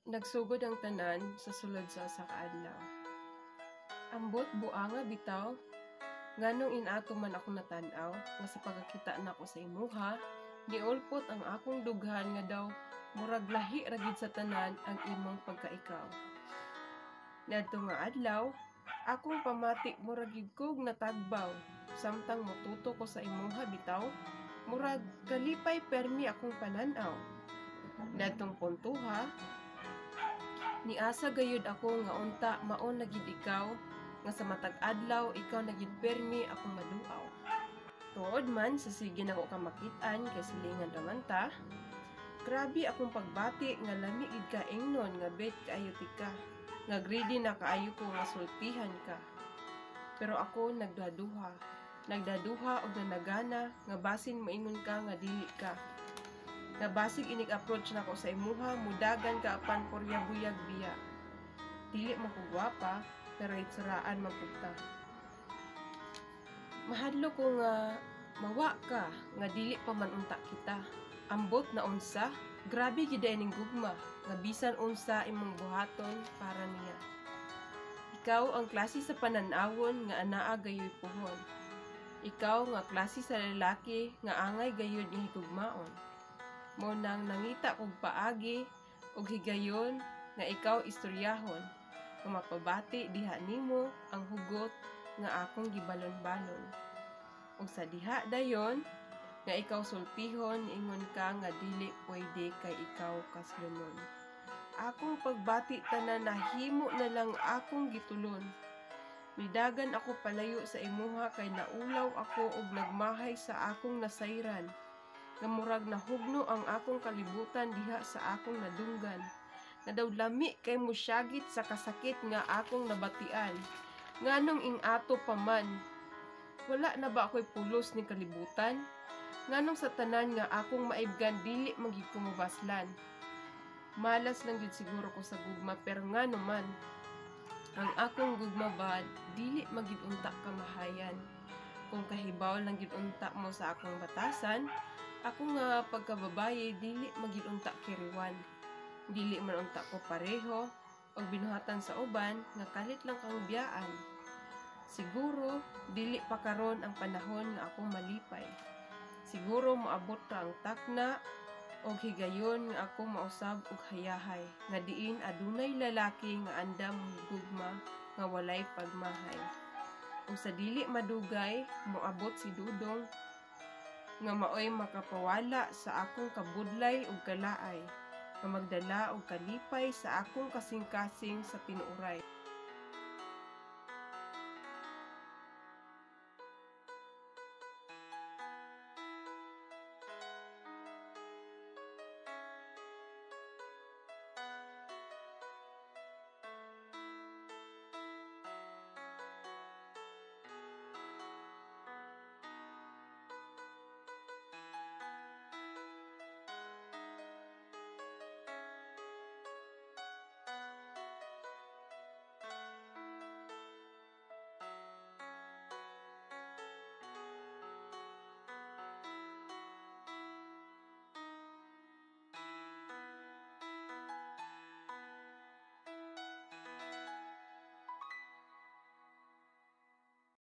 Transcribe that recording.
Nagsugod ang tanan sa sulod sa usa ka adlaw. Ambot buanga bitaw, nganong inato man ako natan-aw nga sa pagkakita nako sa imuha, niulpot ang akong dughan nga daw murag lahi ra gid sa tanan ang imong pagkaikaw. Nadto nga adlaw, akong pamati murag gid kog natagbaw, samtang motuto ko sa imuha bitaw, murag kalipay permi akong panan-aw. Nadtong puntuha, niasa gayud ako nga unta maon na gid ikaw, nga sa matag adlaw ikaw na gid permi akong maduaw. Tuod man sa sige nako ka makit-an kay silingan raman ta, grabe akong pagbati nga lami gid ka ingnon nga bet kaayo ka, nga greedy na kaayo ko nga sultihan ka. Pero ako nagdaduha og nanagana nga basin moingon ka nga dili ka. Nga basig inig approach nako sa imuha, mudagan ka apan poryabuyag biya. Dili mo ko gwapa, pero itsaraan magpunta. Mahadlo ko nga mawa ka, nga dili pa man unta kita. Ambot na unsa, grabe gid ning gugma, nga bisan unsa imong buhaton para niya. Ikaw ang klase sa pananawon nga anaa gayoy puhon. Ikaw nga klase sa lalaki nga angay gayud ni higugmaon. Mo nang nangita kog paagi og higayon nga ikaw istoryahon, kung mapabati diha nimo ang hugot nga akong gibalon-balon. Ug sa diha dayon nga ikaw sultihon, ingon ka nga dili pwede kay ikaw kaslunon. Akong pagbati tanan nahimo na lang akong gitulon. Midagan ako palayo sa imuha kay naulaw ako og nagmahay sa akong nasayran. Nga murag nahugno ang akong kalibutan diha sa akong nadunggan. Nga daw lami kay musyagit sa kasakit nga akong nabatian. Nganong ing ato pa man, wala na ba ako'y pulos ni kalibutan? Nganong sa tanan nga akong maibgan dili magig kumubaslan? Malas lang yun siguro ko sa gugma, pero ngano man, ang akong gugma ba dili magig unta kamahayan? Kung kahibaw lang gid unta mo sa akong batasan, ako nga pagkababaye dili magid unta kiriwan. Dili man unta ko pareho og binuhatan sa uban nga kalit lang kang biyaan. Siguro dili pa karon ang panahon nga akong malipay. Siguro moabot ra ang takna og higayon nga ako mausab og hayahay, nga diin adunay lalaki nga andam higugma nga walay pagmahay. Ug sa dili madugay moabot si Dudong nga maoy makapawala sa akong kabudlay ug kalaay, nga magdala og kalipay sa akong kasing-kasing sa tinuoray.